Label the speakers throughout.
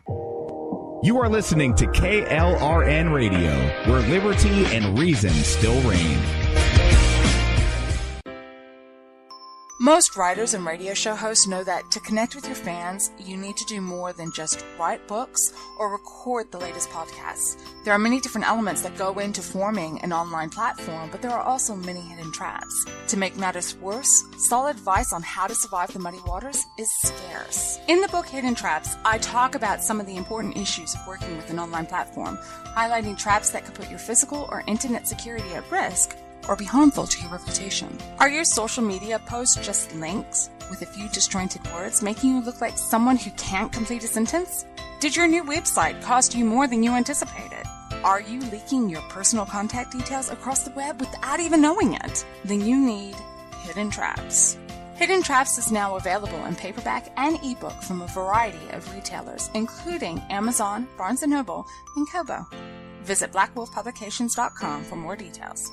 Speaker 1: You are listening to KLRN Radio, where liberty and reason still reign.
Speaker 2: Most writers and radio show hosts know that to connect with your fans, you need to do more than just write books or record the latest podcasts. There are many different elements that go into forming an online platform, but there are also many hidden traps. To make matters worse, solid advice on how to survive the muddy waters is scarce. In the book Hidden Traps, I talk about some of the important issues of working with an online platform, highlighting traps that could put your physical or internet security at risk or be harmful to your reputation. Are your social media posts just links with a few disjointed words, making you look like someone who can't complete a sentence? Did your new website cost you more than you anticipated? Are you leaking your personal contact details across the web without even knowing it? Then you need Hidden Traps. Hidden Traps is now available in paperback and ebook from a variety of retailers, including Amazon, Barnes & Noble, and Kobo. Visit blackwolfpublications.com for more details.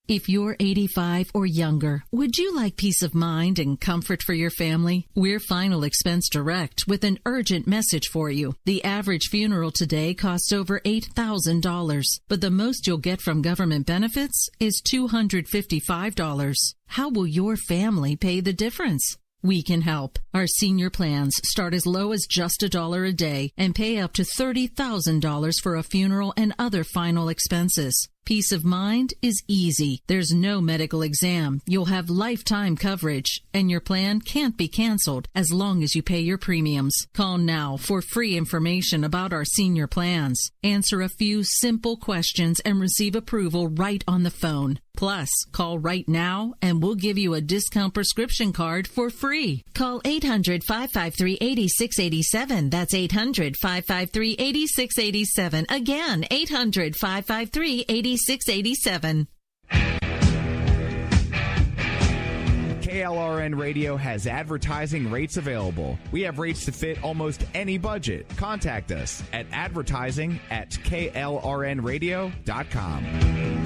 Speaker 3: If you're 85 or younger, would you like peace of mind and comfort for your family? We're Final Expense Direct with an urgent message for you. The average funeral today costs over $8,000, but the most you'll get from government benefits is $255. How will your family pay the difference? We can help. Our senior plans start as low as just $1 a day and pay up to $30,000 for a funeral and other final expenses. Peace of mind is easy. There's no medical exam. You'll have lifetime coverage, and your plan can't be canceled as long as you pay your premiums. Call now for free information about our senior plans. Answer a few simple questions and receive approval right on the phone. Plus, call right now and we'll give you a discount prescription card for free. Call 800-553-8687. That's 800-553-8687. Again, 800-553-8687.
Speaker 1: KLRN Radio has advertising rates available. We have rates to fit almost any budget. Contact us at advertising@klrnradio.com.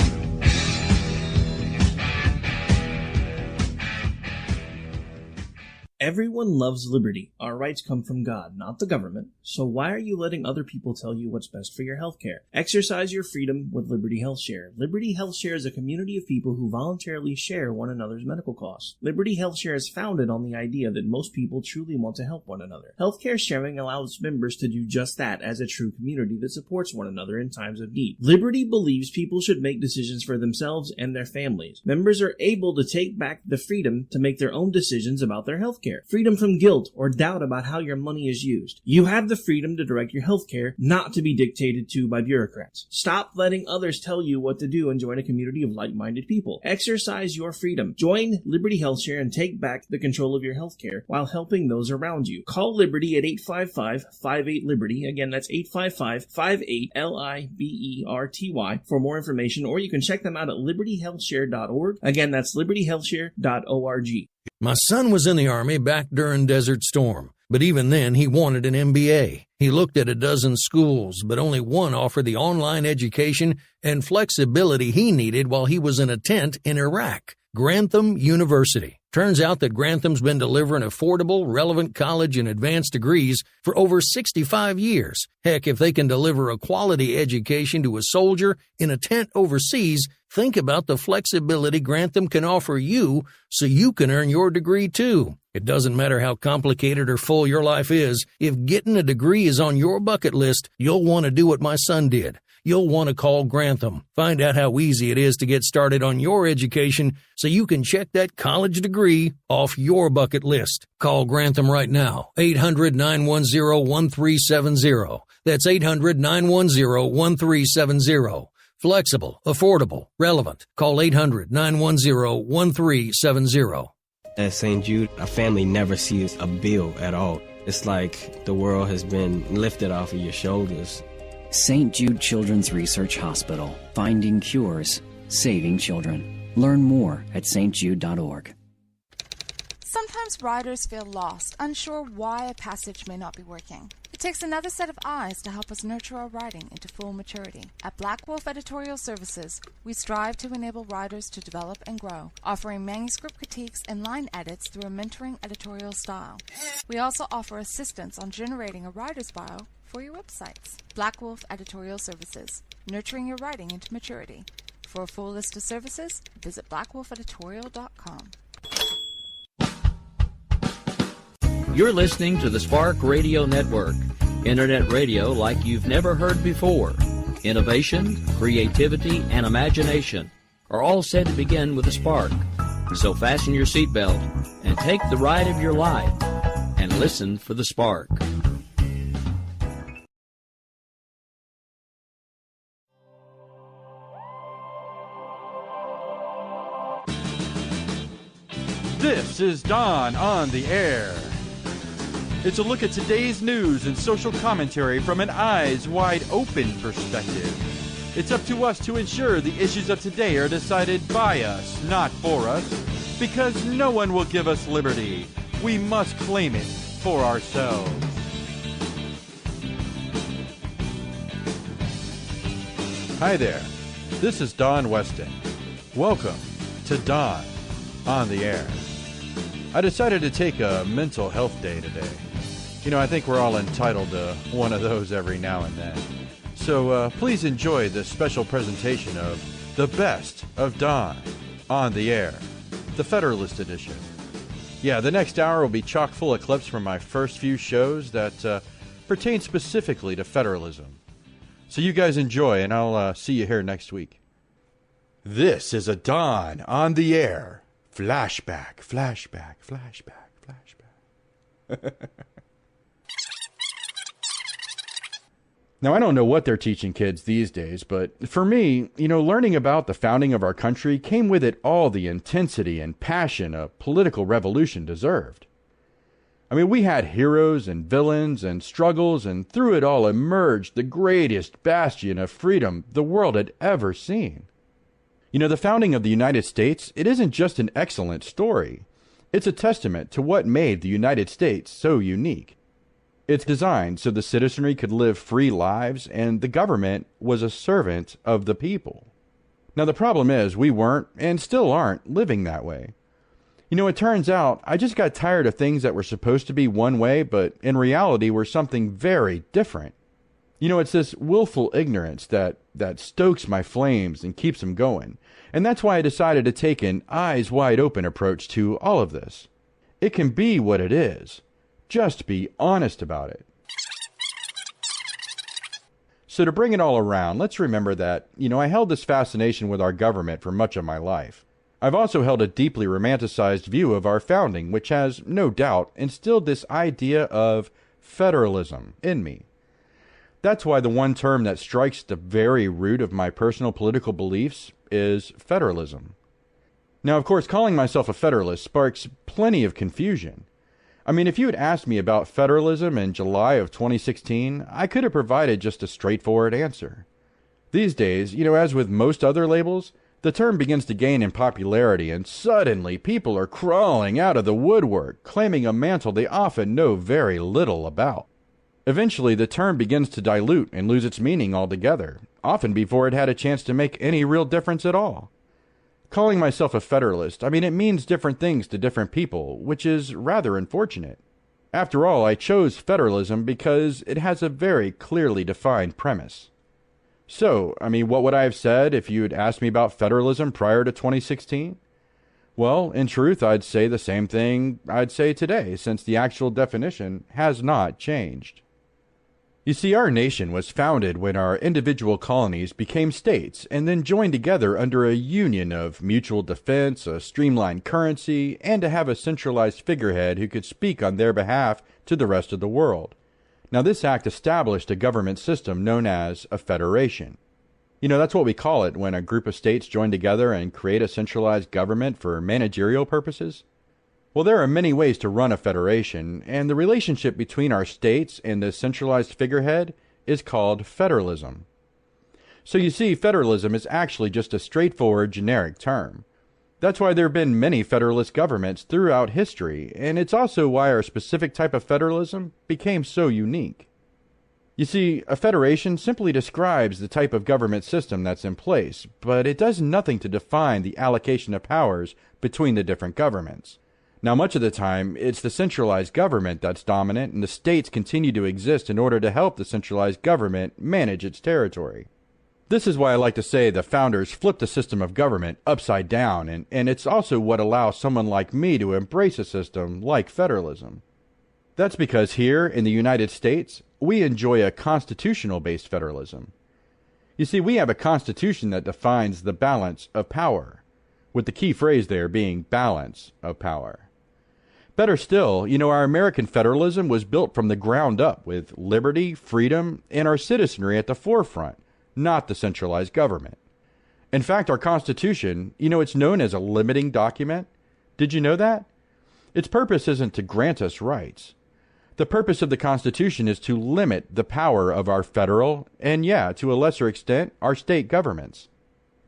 Speaker 4: Everyone loves liberty. Our rights come from God, not the government. So why are you letting other people tell you what's best for your health care? Exercise your freedom with Liberty Health Share. Liberty Health Share is a community of people who voluntarily share one another's medical costs. Liberty Health Share is founded on the idea that most people truly want to help one another. Healthcare sharing allows members to do just that as a true community that supports one another in times of need. Liberty believes people should make decisions for themselves and their families. Members are able to take back the freedom to make their own decisions about their health care. Freedom from guilt or doubt about how your money is used. You have the freedom to direct your health care, not to be dictated to by bureaucrats. Stop letting others tell you what to do and join a community of like-minded people. Exercise your freedom. Join Liberty Health Share and take back the control of your health care while helping those around you. Call Liberty at 855-58-LIBERTY. Again, that's 855-58-LIBERTY for more information, or you can check them out at libertyhealthshare.org. Again, that's libertyhealthshare.org.
Speaker 5: My son was in the Army back during Desert Storm, but even then he wanted an MBA. He looked at a dozen schools, but only one offered the online education and flexibility he needed while he was in a tent in Iraq. Grantham University. Turns out that Grantham's been delivering affordable, relevant college and advanced degrees for over 65 years. Heck, if they can deliver a quality education to a soldier in a tent overseas, think about the flexibility Grantham can offer you so you can earn your degree too. It doesn't matter how complicated or full your life is. If getting a degree is on your bucket list, you'll want to do what my son did. You'll want to call Grantham. Find out how easy it is to get started on your education so you can check that college degree off your bucket list. Call Grantham right now. 800-910-1370. That's 800-910-1370. Flexible, affordable, relevant. Call 800-910-1370.
Speaker 6: At St. Jude, a family never sees a bill at all. It's like the world has been lifted off of your shoulders.
Speaker 7: St. Jude Children's Research Hospital. Finding cures, saving children. Learn more at stjude.org.
Speaker 2: Sometimes writers feel lost, unsure why a passage may not be working. It takes another set of eyes to help us nurture our writing into full maturity. At Black Wolf Editorial Services, we strive to enable writers to develop and grow, offering manuscript critiques and line edits through a mentoring editorial style. We also offer assistance on generating a writer's bio for your websites. Black Wolf Editorial Services, nurturing your writing into maturity. For a full list of services, visit blackwolfeditorial.com.
Speaker 8: You're listening to the Spark Radio Network, internet radio like you've never heard before. Innovation, creativity, and imagination are all said to begin with a spark. So fasten your seatbelt and take the ride of your life and listen for the spark.
Speaker 9: This is Don on the Air. It's a look at today's news and social commentary from an eyes-wide-open perspective. It's up to us to ensure the issues of today are decided by us, not for us, because no one will give us liberty. We must claim it for ourselves. Hi there, this is Don Weston. Welcome to Don on the Air. I decided to take a mental health day today. You know, I think we're all entitled to one of those every now and then. So please enjoy this special presentation of the best of Don on the Air, the Federalist Edition. Yeah, the next hour will be chock full of clips from my first few shows that pertain specifically to federalism. So you guys enjoy, and I'll see you here next week. This is a Don on the Air. Flashback, flashback, flashback, flashback. Now, I don't know what they're teaching kids these days, but for me, learning about the founding of our country came with it all the intensity and passion a political revolution deserved. I mean, we had heroes and villains and struggles, and through it all emerged the greatest bastion of freedom the world had ever seen. The founding of the United States, it isn't just an excellent story. It's a testament to what made the United States so unique. It's designed so the citizenry could live free lives, and the government was a servant of the people. Now, the problem is we weren't, and still aren't, living that way. It turns out I just got tired of things that were supposed to be one way, but in reality were something very different. It's this willful ignorance that stokes my flames and keeps them going. And that's why I decided to take an eyes-wide-open approach to all of this. It can be what it is. Just be honest about it. So to bring it all around, let's remember that, I held this fascination with our government for much of my life. I've also held a deeply romanticized view of our founding, which has, no doubt, instilled this idea of federalism in me. That's why the one term that strikes the very root of my personal political beliefs is federalism. Now, of course, calling myself a federalist sparks plenty of confusion. I mean, if you had asked me about federalism in July of 2016, I could have provided just a straightforward answer. These days, as with most other labels, the term begins to gain in popularity, and suddenly people are crawling out of the woodwork, claiming a mantle they often know very little about. Eventually, the term begins to dilute and lose its meaning altogether, often before it had a chance to make any real difference at all. Calling myself a federalist, it means different things to different people, which is rather unfortunate. After all, I chose federalism because it has a very clearly defined premise. So, what would I have said if you had asked me about federalism prior to 2016? Well, in truth, I'd say the same thing I'd say today, since the actual definition has not changed. You see, our nation was founded when our individual colonies became states and then joined together under a union of mutual defense, a streamlined currency, and to have a centralized figurehead who could speak on their behalf to the rest of the world. Now, this act established a government system known as a federation. That's what we call it when a group of states join together and create a centralized government for managerial purposes. Well, there are many ways to run a federation, and the relationship between our states and the centralized figurehead is called federalism. So you see, federalism is actually just a straightforward generic term. That's why there have been many federalist governments throughout history, and it's also why our specific type of federalism became so unique. You see, a federation simply describes the type of government system that's in place, but it does nothing to define the allocation of powers between the different governments. Now, much of the time, it's the centralized government that's dominant, and the states continue to exist in order to help the centralized government manage its territory. This is why I like to say the founders flipped the system of government upside down, and it's also what allows someone like me to embrace a system like federalism. That's because here in the United States, we enjoy a constitutional-based federalism. You see, we have a constitution that defines the balance of power, with the key phrase there being balance of power. Better still, our American federalism was built from the ground up with liberty, freedom, and our citizenry at the forefront, not the centralized government. In fact, our Constitution, it's known as a limiting document. Did you know that? Its purpose isn't to grant us rights. The purpose of the Constitution is to limit the power of our federal, and to a lesser extent, our state governments.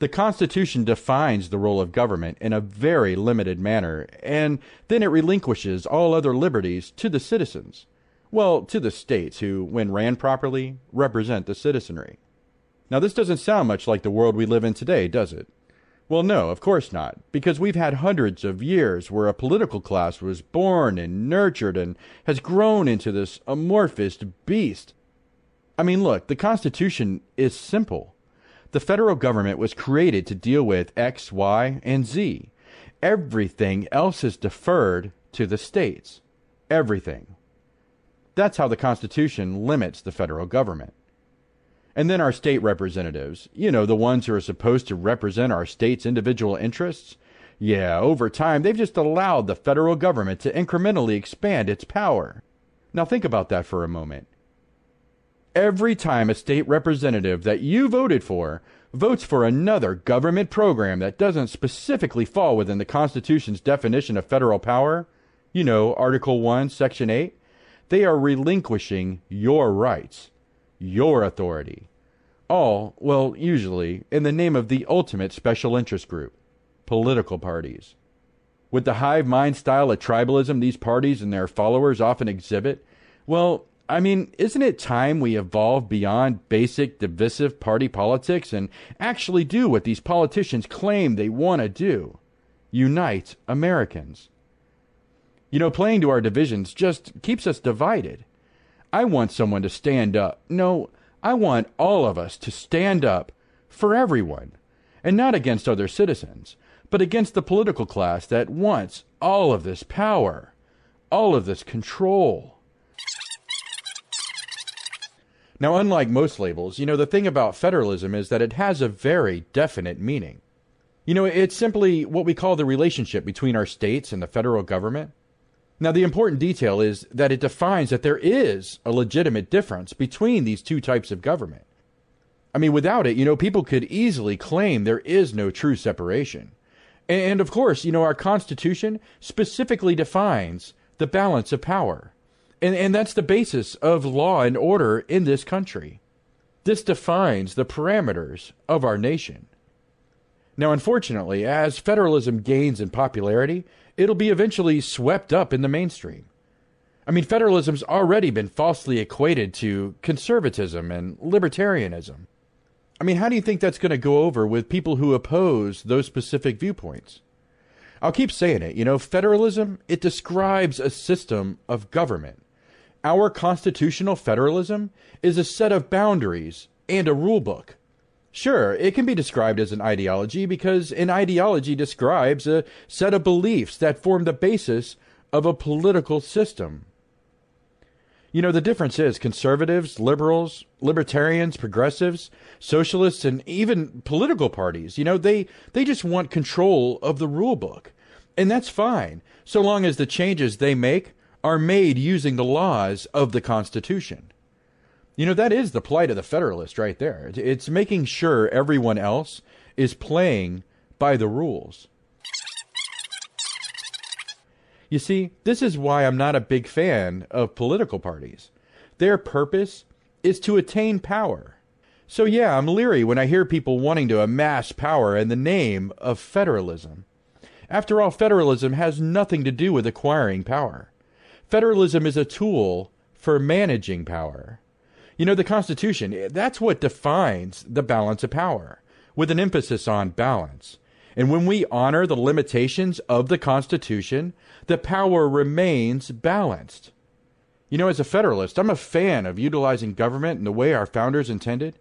Speaker 9: The Constitution defines the role of government in a very limited manner, and then it relinquishes all other liberties to the citizens. Well, to the states who, when ran properly, represent the citizenry. Now, this doesn't sound much like the world we live in today, does it? Well, no, of course not, because we've had hundreds of years where a political class was born and nurtured and has grown into this amorphous beast. I mean, look, the Constitution is simple. The federal government was created to deal with X, Y, and Z. Everything else is deferred to the states. Everything. That's how the Constitution limits the federal government. And then our state representatives, the ones who are supposed to represent our state's individual interests. Yeah, over time, they've just allowed the federal government to incrementally expand its power. Now think about that for a moment. Every time a state representative that you voted for votes for another government program that doesn't specifically fall within the Constitution's definition of federal power, Article 1, Section 8, they are relinquishing your rights, your authority. All, well, usually, in the name of the ultimate special interest group, political parties. With the hive mind style of tribalism these parties and their followers often exhibit, well, isn't it time we evolve beyond basic divisive party politics and actually do what these politicians claim they want to do? Unite Americans. Playing to our divisions just keeps us divided. I want someone to stand up. No, I want all of us to stand up for everyone, and not against other citizens, but against the political class that wants all of this power, all of this control. Now, unlike most labels, the thing about federalism is that it has a very definite meaning. It's simply what we call the relationship between our states and the federal government. Now, the important detail is that it defines that there is a legitimate difference between these two types of government. Without it, people could easily claim there is no true separation. And of course, our Constitution specifically defines the balance of power. And that's the basis of law and order in this country. This defines the parameters of our nation. Now, unfortunately, as federalism gains in popularity, it'll be eventually swept up in the mainstream. Federalism's already been falsely equated to conservatism and libertarianism. How do you think that's going to go over with people who oppose those specific viewpoints? I'll keep saying it. Federalism, it describes a system of government. Our constitutional federalism is a set of boundaries and a rule book. Sure, it can be described as an ideology because an ideology describes a set of beliefs that form the basis of a political system. The difference is conservatives, liberals, libertarians, progressives, socialists, and even political parties, they just want control of the rule book. And that's fine, so long as the changes they make are made using the laws of the Constitution. That is the plight of the Federalist right there. It's making sure everyone else is playing by the rules. You see, this is why I'm not a big fan of political parties. Their purpose is to attain power. So yeah, I'm leery when I hear people wanting to amass power in the name of federalism. After all, federalism has nothing to do with acquiring power. Federalism is a tool for managing power. The Constitution, that's what defines the balance of power, with an emphasis on balance. And when we honor the limitations of the Constitution, the power remains balanced. As a Federalist, I'm a fan of utilizing government in the way our founders intended.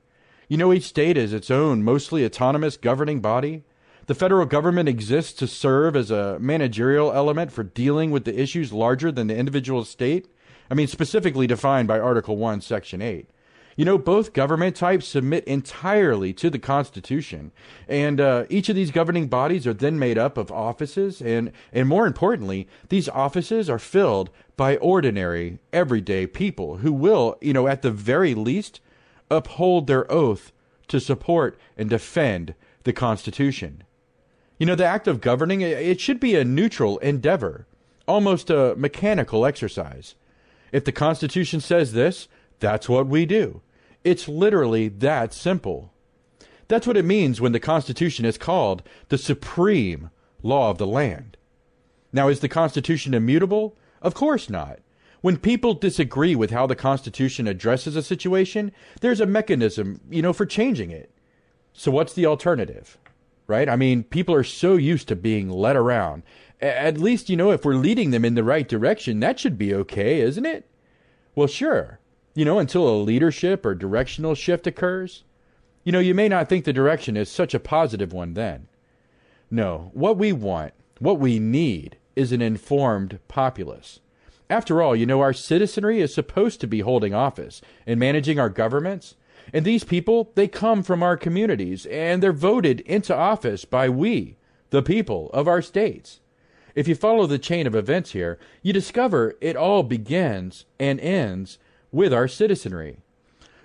Speaker 9: Each state is its own mostly autonomous governing body. The federal government exists to serve as a managerial element for dealing with the issues larger than the individual state. Specifically defined by Article 1, Section 8. Both government types submit entirely to the Constitution, and each of these governing bodies are then made up of offices, and more importantly, these offices are filled by ordinary, everyday people who will, at the very least, uphold their oath to support and defend the Constitution. The act of governing, it should be a neutral endeavor, almost a mechanical exercise. If the Constitution says this, that's what we do. It's literally that simple. That's what it means when the Constitution is called the supreme law of the land. Now, is the Constitution immutable? Of course not. When people disagree with how the Constitution addresses a situation, there's a mechanism, for changing it. So what's the alternative? Right? People are so used to being led around. At least, if we're leading them in the right direction, that should be okay, isn't it? Well, sure. Until a leadership or directional shift occurs. You may not think the direction is such a positive one then. No, what we want, what we need, is an informed populace. After all, our citizenry is supposed to be holding office and managing our governments. And these people, they come from our communities, and they're voted into office by we, the people of our states. If you follow the chain of events here, you discover it all begins and ends with our citizenry.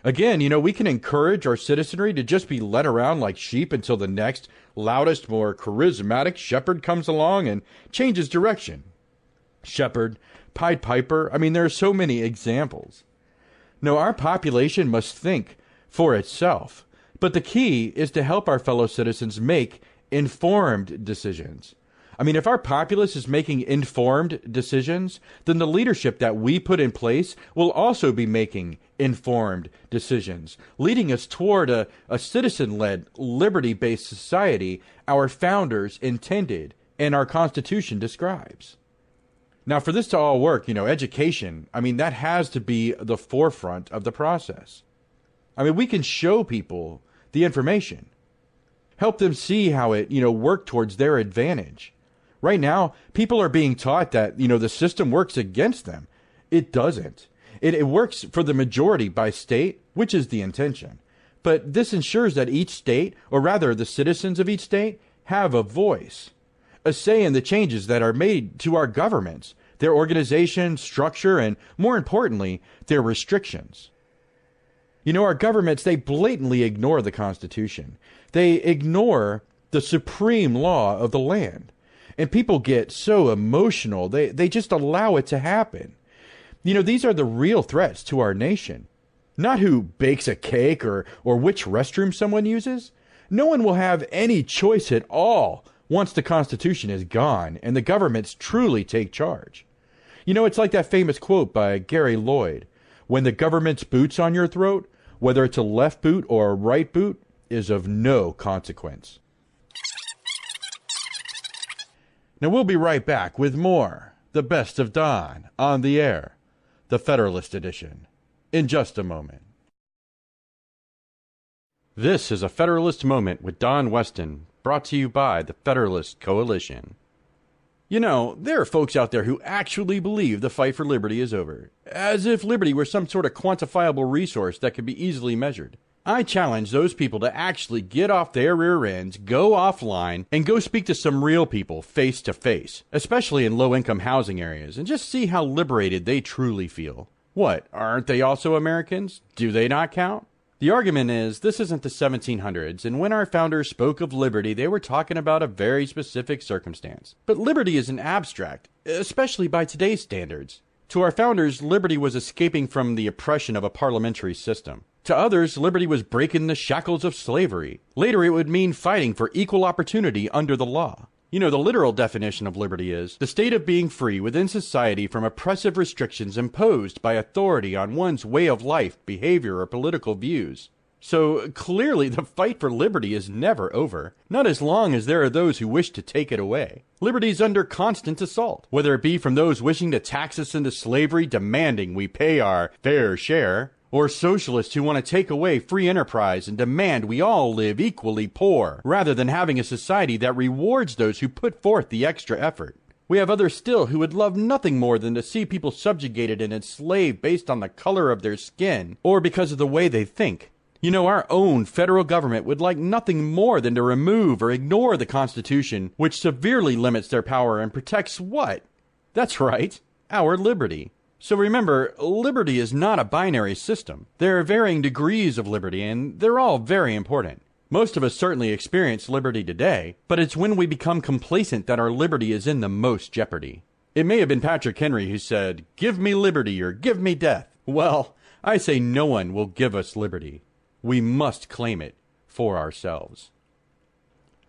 Speaker 9: Again, we can encourage our citizenry to just be led around like sheep until the next loudest, more charismatic shepherd comes along and changes direction. Shepherd, Pied Piper, there are so many examples. No, our population must think for itself. But the key is to help our fellow citizens make informed decisions. If our populace is making informed decisions, then the leadership that we put in place will also be making informed decisions, leading us toward a citizen-led, liberty-based society our founders intended and our Constitution describes. Now, for this to all work, education, that has to be the forefront of the process. We can show people the information, help them see how it, work towards their advantage. Right now, people are being taught that, the system works against them. It doesn't. It works for the majority by state, which is the intention. But this ensures that each state, or rather the citizens of each state, have a voice, a say in the changes that are made to our governments, their organization, structure, and more importantly, their restrictions. Our governments, they blatantly ignore the Constitution. They ignore the supreme law of the land. And people get so emotional, they just allow it to happen. These are the real threats to our nation. Not who bakes a cake or which restroom someone uses. No one will have any choice at all once the Constitution is gone and the governments truly take charge. It's like that famous quote by Gary Lloyd. When the government's boot's on your throat, whether it's a left boot or a right boot, is of no consequence. Now we'll be right back with more The Best of Don on the Air, the Federalist Edition, in just a moment. This is a Federalist Moment with Don Weston, brought to you by the Federalist Coalition. There are folks out there who actually believe the fight for liberty is over, as if liberty were some sort of quantifiable resource that could be easily measured. I challenge those people to actually get off their rear ends, go offline, and go speak to some real people face to face, especially in low-income housing areas, and just see how liberated they truly feel. What, aren't they also Americans? Do they not count? The argument is, this isn't the 1700s, and when our founders spoke of liberty, they were talking about a very specific circumstance. But liberty is an abstract, especially by today's standards. To our founders, liberty was escaping from the oppression of a parliamentary system. To others, liberty was breaking the shackles of slavery. Later, it would mean fighting for equal opportunity under the law. You know, the literal definition of liberty is the state of being free within society from oppressive restrictions imposed by authority on one's way of life, behavior, or political views. So clearly the fight for liberty is never over, not as long as there are those who wish to take it away. Liberty is under constant assault, whether it be from those wishing to tax us into slavery, demanding we pay our fair share, or socialists who want to take away free enterprise and demand we all live equally poor, rather than having a society that rewards those who put forth the extra effort. We have others still who would love nothing more than to see people subjugated and enslaved based on the color of their skin, or because of the way they think. You know, our own federal government would like nothing more than to remove or ignore the Constitution, which severely limits their power and protects what? That's right, our liberty. So remember, liberty is not a binary system. There are varying degrees of liberty, and they're all very important. Most of us certainly experience liberty today, but it's when we become complacent that our liberty is in the most jeopardy. It may have been Patrick Henry who said, "Give me liberty or give me death." Well, I say no one will give us liberty. We must claim it for ourselves.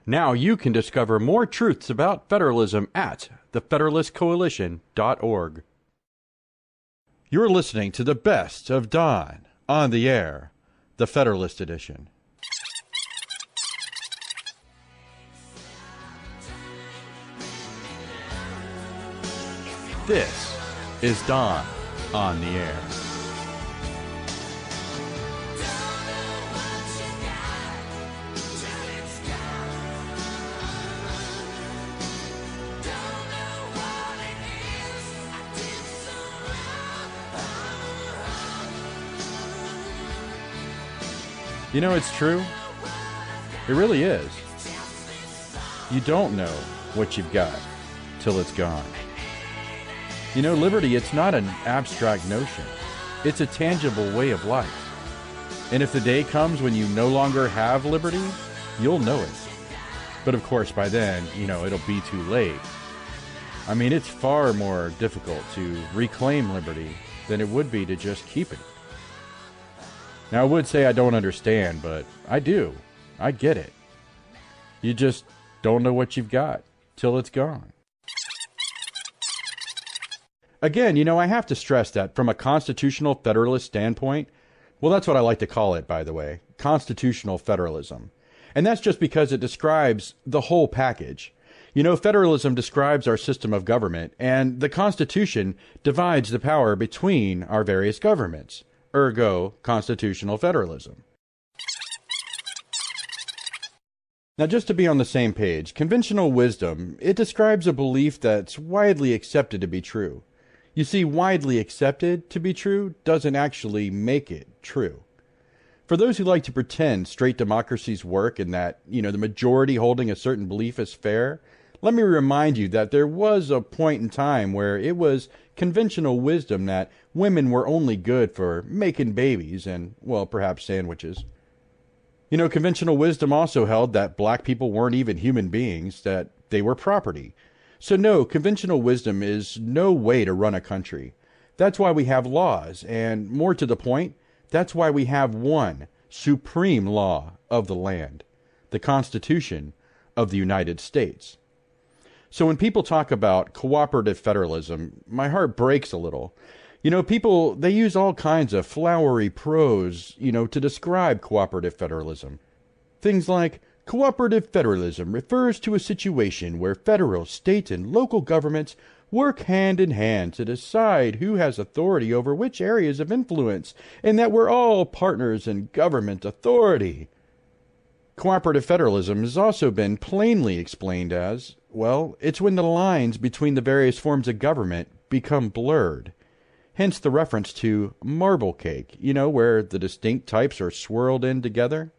Speaker 9: Now you can discover more truths about federalism at thefederalistcoalition.org. You're listening to the best of Don on the air, the Federalist Edition. This is Don on the air. You know, it's true. It really is. You don't know what you've got till it's gone. You know, liberty, it's not an abstract notion. It's a tangible way of life. And if the day comes when you no longer have liberty, you'll know it. But of course, by then, you know, it'll be too late. I mean, it's far more difficult to reclaim liberty than it would be to just keep it. Now, I would say I don't understand, but I do. I get it. You just don't know what you've got till it's gone. Again, you know, I have to stress that from a constitutional federalist standpoint, well, that's what I like to call it, by the way, constitutional federalism. And that's just because it describes the whole package. You know, federalism describes our system of government, and the Constitution divides the power between our various governments. Ergo, constitutional federalism. Now, just to be on the same page, conventional wisdom, it describes a belief that's widely accepted to be true. You see, widely accepted to be true doesn't actually make it true. For those who like to pretend straight democracies work and that, you know, the majority holding a certain belief is fair, let me remind you that there was a point in time where it was conventional wisdom that women were only good for making babies and, well, perhaps sandwiches. You know, conventional wisdom also held that black people weren't even human beings, that they were property. So no, conventional wisdom is no way to run a country. That's why we have laws, and more to the point, that's why we have one supreme law of the land, the Constitution of the United States. So when people talk about cooperative federalism, my heart breaks a little. You know, people, they use all kinds of flowery prose, you know, to describe cooperative federalism. Things like, cooperative federalism refers to a situation where federal, state, and local governments work hand in hand to decide who has authority over which areas of influence, and that we're all partners in government authority. Cooperative federalism has also been plainly explained as, well, it's when the lines between the various forms of government become blurred. Hence the reference to marble cake, you know, where the distinct types are swirled in together.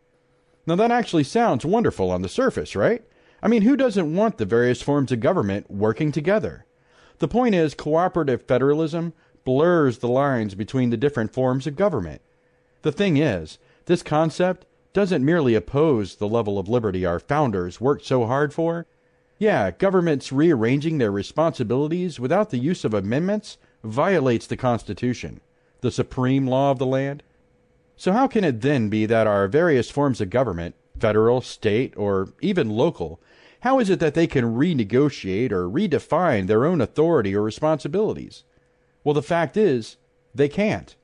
Speaker 9: Now that actually sounds wonderful on the surface, right? I mean, who doesn't want the various forms of government working together? The point is, cooperative federalism blurs the lines between the different forms of government. The thing is, this concept doesn't merely oppose the level of liberty our founders worked so hard for. Yeah, governments rearranging their responsibilities without the use of amendments violates the Constitution, the supreme law of the land. So how can it then be that our various forms of government, federal, state, or even local, how is it that they can renegotiate or redefine their own authority or responsibilities? Well, the fact is, they can't.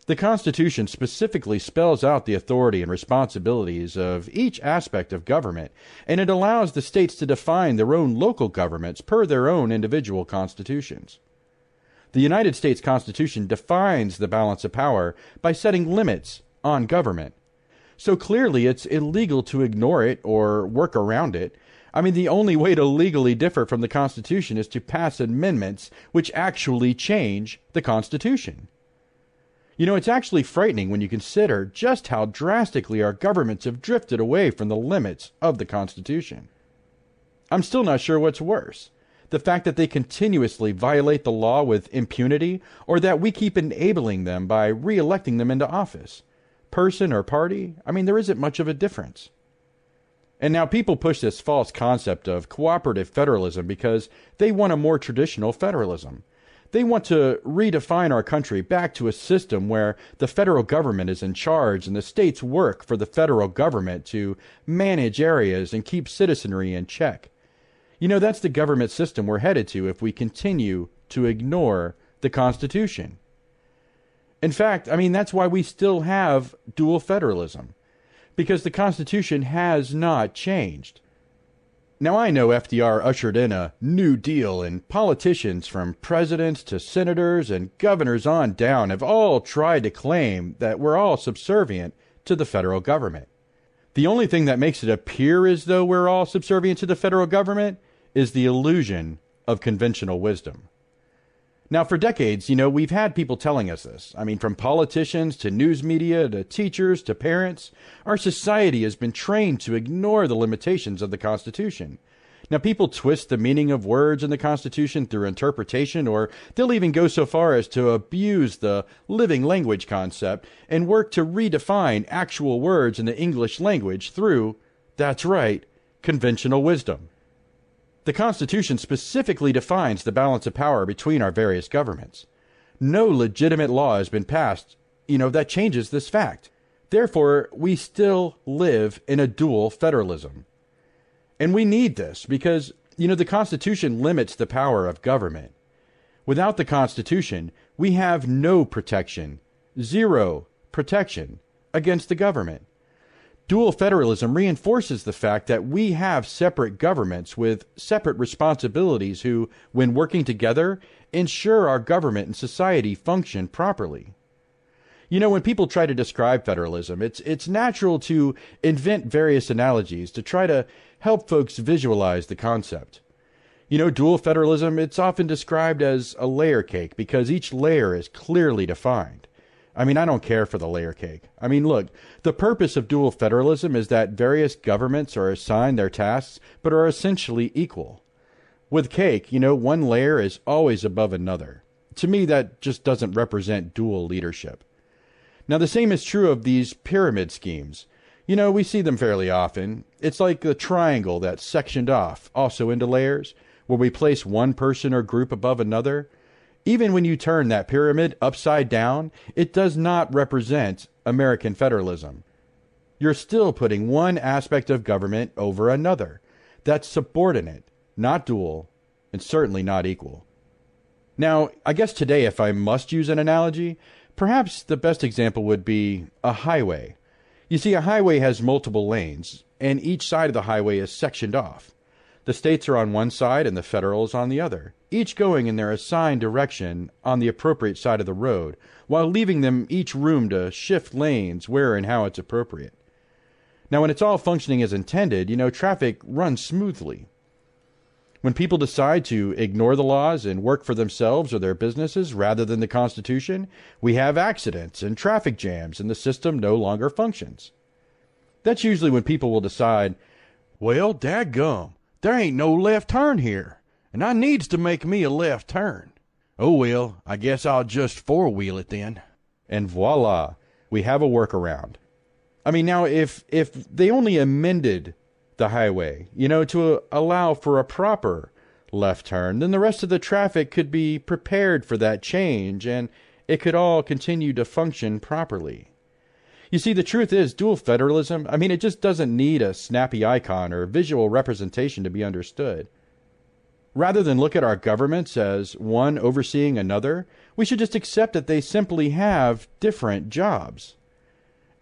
Speaker 9: The Constitution specifically spells out the authority and responsibilities of each aspect of government, and it allows the states to define their own local governments per their own individual constitutions. The United States Constitution defines the balance of power by setting limits on government. So clearly it's illegal to ignore it or work around it. I mean, the only way to legally differ from the Constitution is to pass amendments which actually change the Constitution. You know, it's actually frightening when you consider just how drastically our governments have drifted away from the limits of the Constitution. I'm still not sure what's worse, the fact that they continuously violate the law with impunity, or that we keep enabling them by re-electing them into office. Person or party, I mean, there isn't much of a difference. And now people push this false concept of cooperative federalism because they want a more traditional federalism. They want to redefine our country back to a system where the federal government is in charge and the states work for the federal government to manage areas and keep citizenry in check. You know, that's the government system we're headed to if we continue to ignore the Constitution. In fact, I mean, that's why we still have dual federalism, because the Constitution has not changed. Now, I know FDR ushered in a New Deal, and politicians from presidents to senators and governors on down have all tried to claim that we're all subservient to the federal government. The only thing that makes it appear as though we're all subservient to the federal government is the illusion of conventional wisdom. Now, for decades, we've had people telling us this. I mean, from politicians to news media to teachers to parents, our society has been trained to ignore the limitations of the Constitution. Now, people twist the meaning of words in the Constitution through interpretation, or they'll even go so far as to abuse the living language concept and work to redefine actual words in the English language through, that's right, conventional wisdom. The Constitution specifically defines the balance of power between our various governments. No legitimate law has been passed, that changes this fact. Therefore, we still live in a dual federalism. And we need this because, the Constitution limits the power of government. Without the Constitution, we have no protection, zero protection against the government. Dual federalism reinforces the fact that we have separate governments with separate responsibilities who, when working together, ensure our government and society function properly. When people try to describe federalism, it's natural to invent various analogies to try to help folks visualize the concept. Dual federalism, it's often described as a layer cake because each layer is clearly defined. I mean, I don't care for the layer cake. I mean, look, the purpose of dual federalism is that various governments are assigned their tasks, but are essentially equal. With cake, one layer is always above another. To me, that just doesn't represent dual leadership. Now, the same is true of these pyramid schemes. We see them fairly often. It's like a triangle that's sectioned off, also into layers, where we place one person or group above another. Even when you turn that pyramid upside down, it does not represent American federalism. You're still putting one aspect of government over another. That's subordinate, not dual, and certainly not equal. Now, I guess today, if I must use an analogy, perhaps the best example would be a highway. You see, a highway has multiple lanes, and each side of the highway is sectioned off. The states are on one side and the federal is on the other, each going in their assigned direction on the appropriate side of the road, while leaving them each room to shift lanes where and how it's appropriate. Now, when it's all functioning as intended, traffic runs smoothly. When people decide to ignore the laws and work for themselves or their businesses rather than the Constitution, we have accidents and traffic jams and the system no longer functions. That's usually when people will decide, well, daggum, there ain't no left turn here, and I needs to make me a left turn. Oh well, I guess I'll just four-wheel it then. And voila, we have a workaround. I mean, now if they only amended the highway, to allow for a proper left turn, then the rest of the traffic could be prepared for that change, and it could all continue to function properly. You see, the truth is, dual federalism, it just doesn't need a snappy icon or visual representation to be understood. Rather than look at our governments as one overseeing another, we should just accept that they simply have different jobs.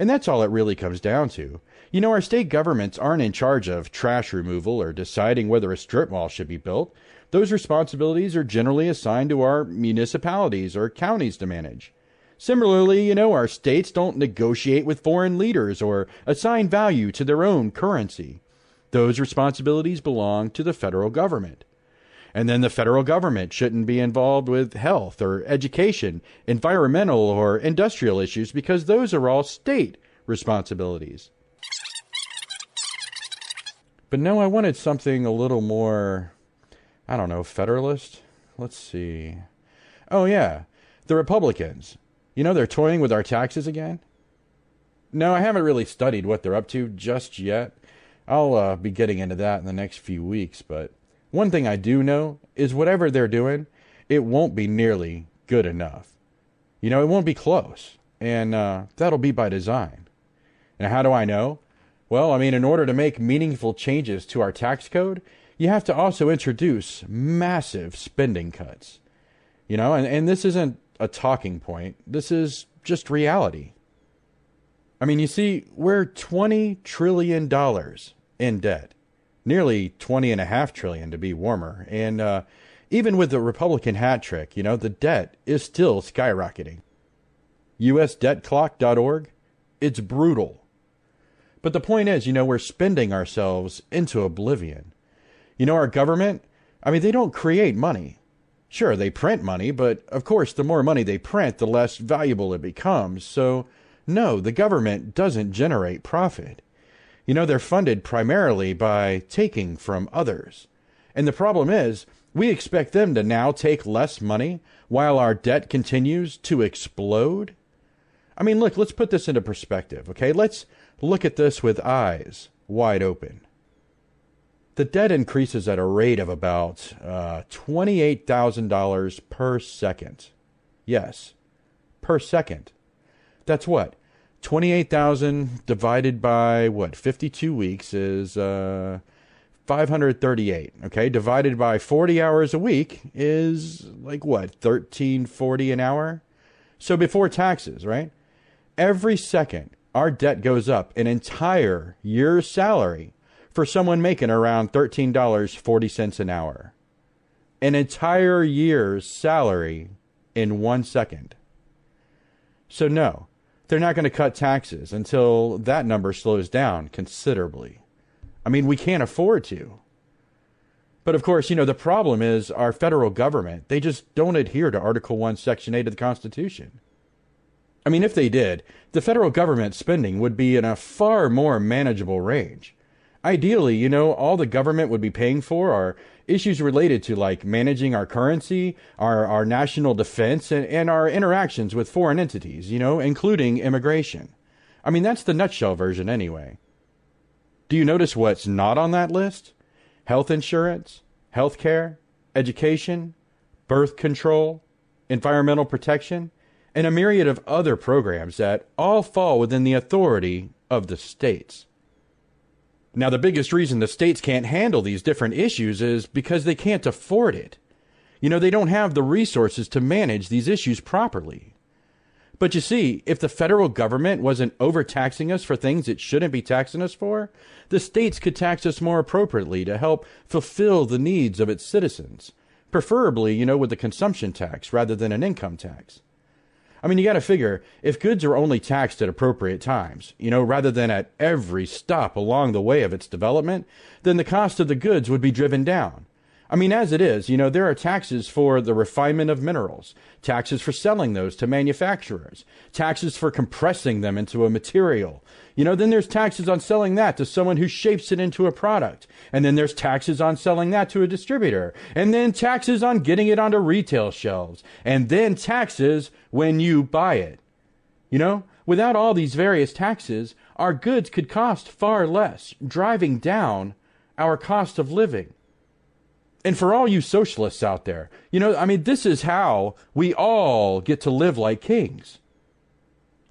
Speaker 9: And that's all it really comes down to. Our state governments aren't in charge of trash removal or deciding whether a strip mall should be built. Those responsibilities are generally assigned to our municipalities or counties to manage. Similarly, our states don't negotiate with foreign leaders or assign value to their own currency. Those responsibilities belong to the federal government. And then the federal government shouldn't be involved with health or education, environmental or industrial issues because those are all state responsibilities. But no, I wanted something a little more, federalist. Let's see. Oh yeah, the Republicans. They're toying with our taxes again. No, I haven't really studied what they're up to just yet. I'll be getting into that in the next few weeks, but one thing I do know is whatever they're doing, it won't be nearly good enough. It won't be close, and that'll be by design. And how do I know? Well, in order to make meaningful changes to our tax code, you have to also introduce massive spending cuts. And this isn't a talking point. This is just reality. You see, we're $20 trillion in debt. Nearly $20.5 trillion to be warmer. And even with the Republican hat trick, the debt is still skyrocketing. USDebtClock.org, it's brutal. But the point is, we're spending ourselves into oblivion. Our government, they don't create money. Sure, they print money, but of course, the more money they print, the less valuable it becomes. So, no, the government doesn't generate profit. They're funded primarily by taking from others. And the problem is, we expect them to now take less money while our debt continues to explode. Look, let's put this into perspective, okay? Let's look at this with eyes wide open. The debt increases at a rate of about $28,000 per second. Yes, per second. That's what? 28,000 divided by 52 weeks is 538. Okay, divided by 40 hours a week is 1340 an hour. So before taxes, right? Every second our debt goes up an entire year's salary for someone making around $13.40 an hour. An entire year's salary in 1 second. So no, they're not going to cut taxes until that number slows down considerably. We can't afford to. But of course, the problem is our federal government, they just don't adhere to Article 1, Section 8 of the Constitution. If they did, the federal government spending would be in a far more manageable range. Ideally, all the government would be paying for are issues related to managing our currency, our national defense, and our interactions with foreign entities, including immigration. That's the nutshell version anyway. Do you notice what's not on that list? Health insurance, health care, education, birth control, environmental protection, and a myriad of other programs that all fall within the authority of the states. Now, the biggest reason the states can't handle these different issues is because they can't afford it. They don't have the resources to manage these issues properly. But you see, if the federal government wasn't overtaxing us for things it shouldn't be taxing us for, the states could tax us more appropriately to help fulfill the needs of its citizens. Preferably, with a consumption tax rather than an income tax. You got to figure, if goods are only taxed at appropriate times, rather than at every stop along the way of its development, then the cost of the goods would be driven down. As it is, there are taxes for the refinement of minerals, taxes for selling those to manufacturers, taxes for compressing them into a material. Then there's taxes on selling that to someone who shapes it into a product. And then there's taxes on selling that to a distributor. And then taxes on getting it onto retail shelves. And then taxes when you buy it. Without all these various taxes, our goods could cost far less, driving down our cost of living. And for all you socialists out there, this is how we all get to live like kings.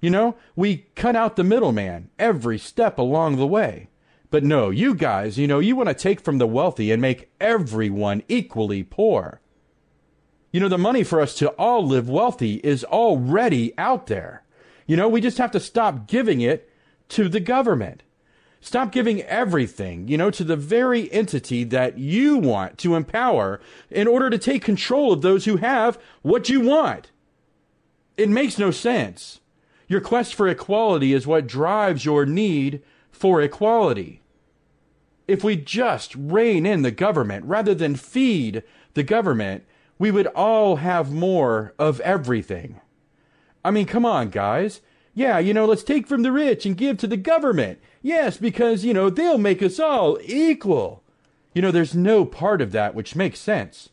Speaker 9: You know, we cut out the middleman every step along the way. But no, you guys, you want to take from the wealthy and make everyone equally poor. The money for us to all live wealthy is already out there. We just have to stop giving it to the government. Stop giving everything, to the very entity that you want to empower in order to take control of those who have what you want. It makes no sense. Your quest for equality is what drives your need for equality. If we just rein in the government rather than feed the government, we would all have more of everything. I mean, come on, guys. Yeah, let's take from the rich and give to the government. Yes, because, they'll make us all equal. There's no part of that which makes sense.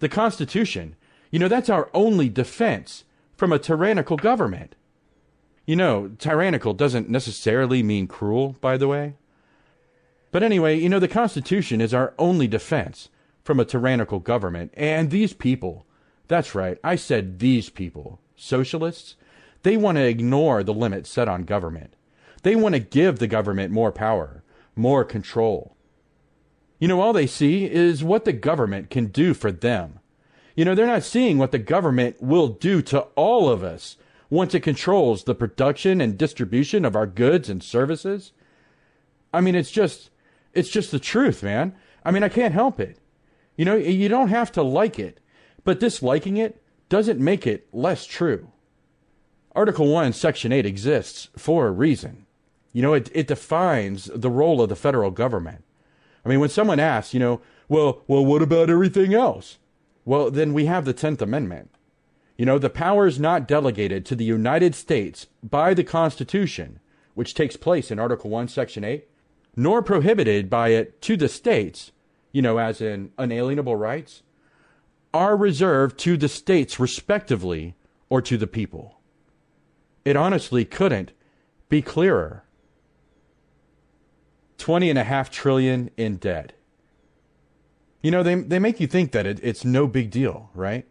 Speaker 9: The Constitution, that's our only defense from a tyrannical government. Tyrannical doesn't necessarily mean cruel, by the way. But anyway, the Constitution is our only defense from a tyrannical government. And these people, that's right, I said these people, socialists, they want to ignore the limits set on government. They want to give the government more power, more control. All they see is what the government can do for them. They're not seeing what the government will do to all of us once it controls the production and distribution of our goods and services. I mean, it's just the truth, man. I mean, I can't help it. You don't have to like it, but disliking it doesn't make it less true. Article 1, Section 8 exists for a reason. It defines the role of the federal government. I mean, when someone asks, well, what about everything else? Well, then we have the 10th Amendment. The powers not delegated to the United States by the Constitution, which takes place in Article 1, Section 8, nor prohibited by it to the states, as in unalienable rights, are reserved to the states respectively or to the people. It honestly couldn't be clearer. $20.5 trillion in debt. They make you think that it's no big deal, right?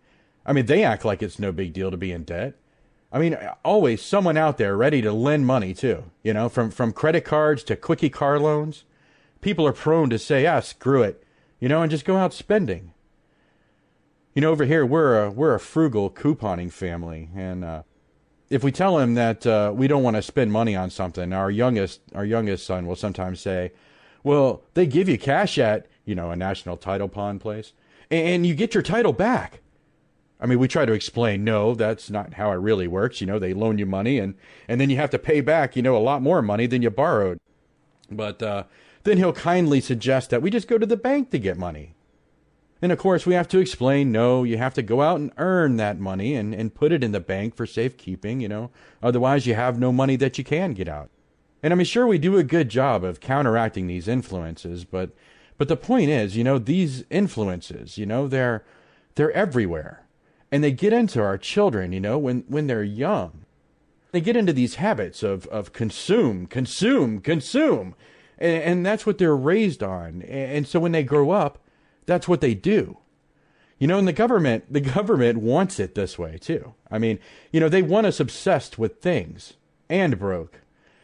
Speaker 9: I mean, they act like it's no big deal to be in debt. I mean, always someone out there ready to lend money too, from credit cards to quickie car loans. People are prone to say, screw it, and just go out spending. Over here, we're a frugal couponing family, and if we tell him that we don't want to spend money on something, our youngest son will sometimes say, well, they give you cash at, a national title pawn place, and you get your title back. I mean, we try to explain, no, that's not how it really works. They loan you money, and then you have to pay back, a lot more money than you borrowed. But then he'll kindly suggest that we just go to the bank to get money. And of course, we have to explain, no, you have to go out and earn that money and put it in the bank for safekeeping, Otherwise, you have no money that you can get out. And I mean, sure, we do a good job of counteracting these influences, but the point is, these influences, they're everywhere. And they get into our children, when they're young. They get into these habits of consume. And that's what they're raised on. And so when they grow up, that's what they do. And the government wants it this way too. I mean, they want us obsessed with things and broke.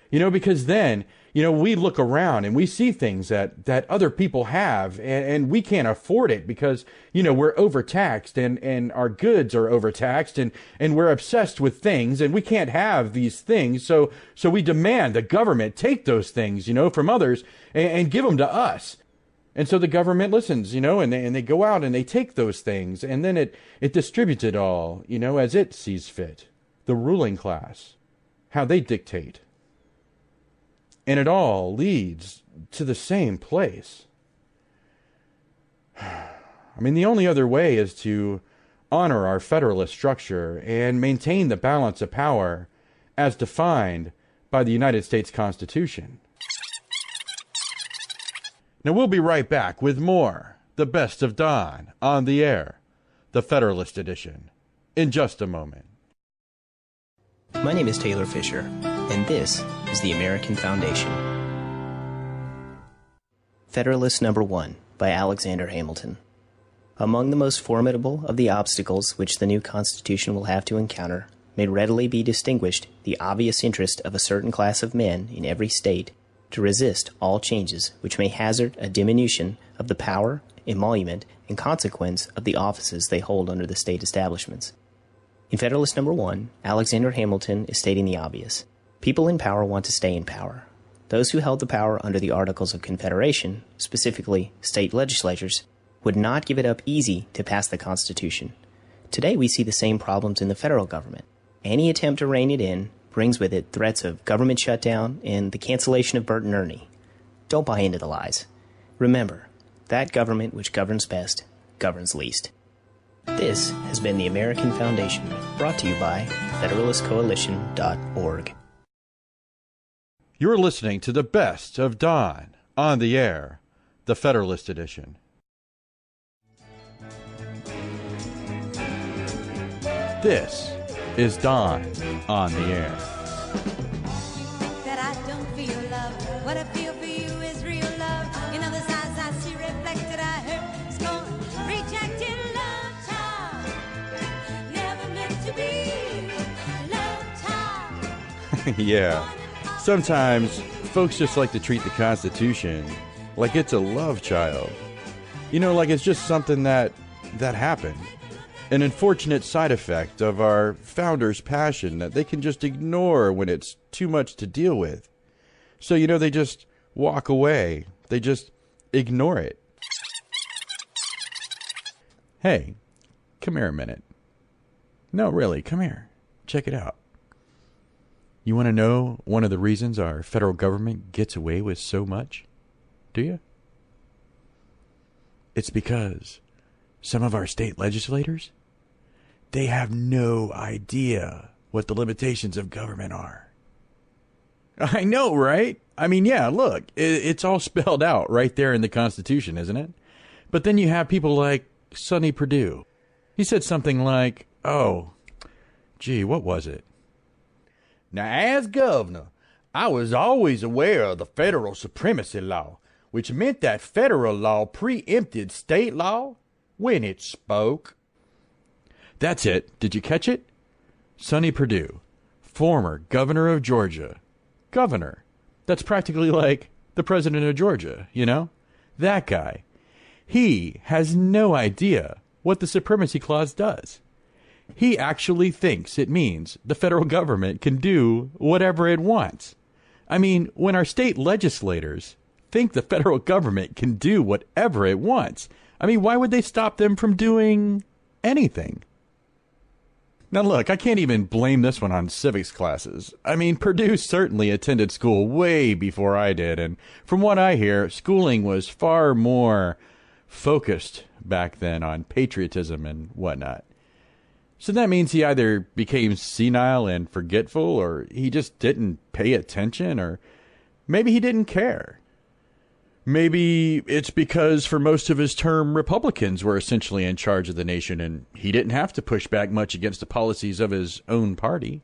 Speaker 9: Because then, we look around and we see things that other people have and we can't afford it because, we're overtaxed and our goods are overtaxed and we're obsessed with things and we can't have these things. So we demand the government take those things, from others and give them to us. And so the government listens, and they go out and they take those things and then it distributes it all, as it sees fit. The ruling class, how they dictate. And it all leads to the same place. I mean, the only other way is to honor our federalist structure and maintain the balance of power as defined by the United States Constitution. Now we'll be right back with more The Best of Don on the Air, the Federalist Edition, in just a moment.
Speaker 10: My name is Taylor Fisher, and this is the American Foundation. Federalist Number 1 by Alexander Hamilton. Among the most formidable of the obstacles which the new Constitution will have to encounter may readily be distinguished the obvious interest of a certain class of men in every state to resist all changes which may hazard a diminution of the power, emolument, and consequence of the offices they hold under the state establishments. In Federalist Number 1, Alexander Hamilton is stating the obvious. People in power want to stay in power. Those who held the power under the Articles of Confederation, specifically state legislatures, would not give it up easy to pass the Constitution. Today we see the same problems in the federal government. Any attempt to rein it in brings with it threats of government shutdown and the cancellation of Bert and Ernie. Don't buy into the lies. Remember, that government which governs best governs least. This has been the American Foundation, brought to you by FederalistCoalition.org.
Speaker 9: You're listening to the best of Don on the air, the Federalist Edition. This is Don on the air.
Speaker 11: That I don't feel love. What I feel for you is real love. In other eyes I see reflected. I heard scorn, rejected love child. Never meant to be love child.
Speaker 9: Yeah. Sometimes folks just like to treat the Constitution like it's a love child. You know, like it's just something that happened. An unfortunate side effect of our founders' passion that they can just ignore when it's too much to deal with. So, you know, they just walk away. They just ignore it. Hey, come here a minute. No, really, come here. Check it out. You want to know one of the reasons our federal government gets away with so much? Do you? It's because some of our state legislators, they have no idea what the limitations of government are. I know, right? I mean, yeah, look, it's all spelled out right there in the Constitution, isn't it? But then you have people like Sonny Perdue. He said something like, what was it? Now, as governor, I was always aware of the federal supremacy law, which meant that federal law preempted state law when it spoke. That's it. Did you catch it? Sonny Perdue, former governor of Georgia. Governor. That's practically like the president of Georgia, you know? That guy. He has no idea what the Supremacy Clause does. He actually thinks it means the federal government can do whatever it wants. I mean, when our state legislators think the federal government can do whatever it wants, I mean, why would they stop them from doing anything? Now, look, I can't even blame this one on civics classes. I mean, Purdue certainly attended school way before I did, and from what I hear, schooling was far more focused back then on patriotism and whatnot. So that means he either became senile and forgetful, or he just didn't pay attention, or maybe he didn't care. Maybe it's because for most of his term, Republicans were essentially in charge of the nation, and he didn't have to push back much against the policies of his own party.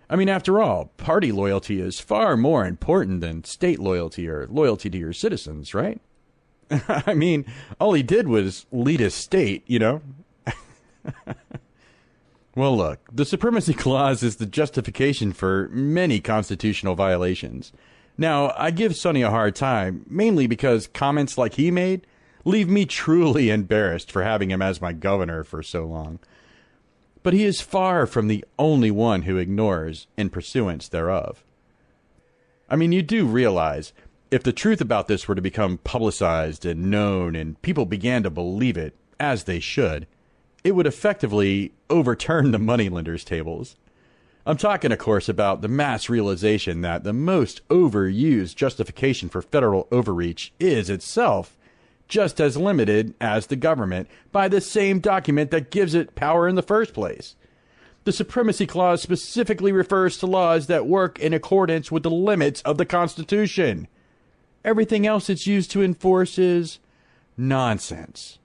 Speaker 9: I mean, after all, party loyalty is far more important than state loyalty or loyalty to your citizens, right? I mean, all he did was lead his state, you know? Well, look, the Supremacy Clause is the justification for many constitutional violations. Now, I give Sonny a hard time, mainly because comments like he made leave me truly embarrassed for having him as my governor for so long. But he is far from the only one who ignores in pursuance thereof. I mean, you do realize, if the truth about this were to become publicized and known and people began to believe it, as they should, it would effectively overturn the moneylenders' tables. I'm talking, of course, about the mass realization that the most overused justification for federal overreach is itself just as limited as the government by the same document that gives it power in the first place. The Supremacy Clause specifically refers to laws that work in accordance with the limits of the Constitution. Everything else it's used to enforce is nonsense.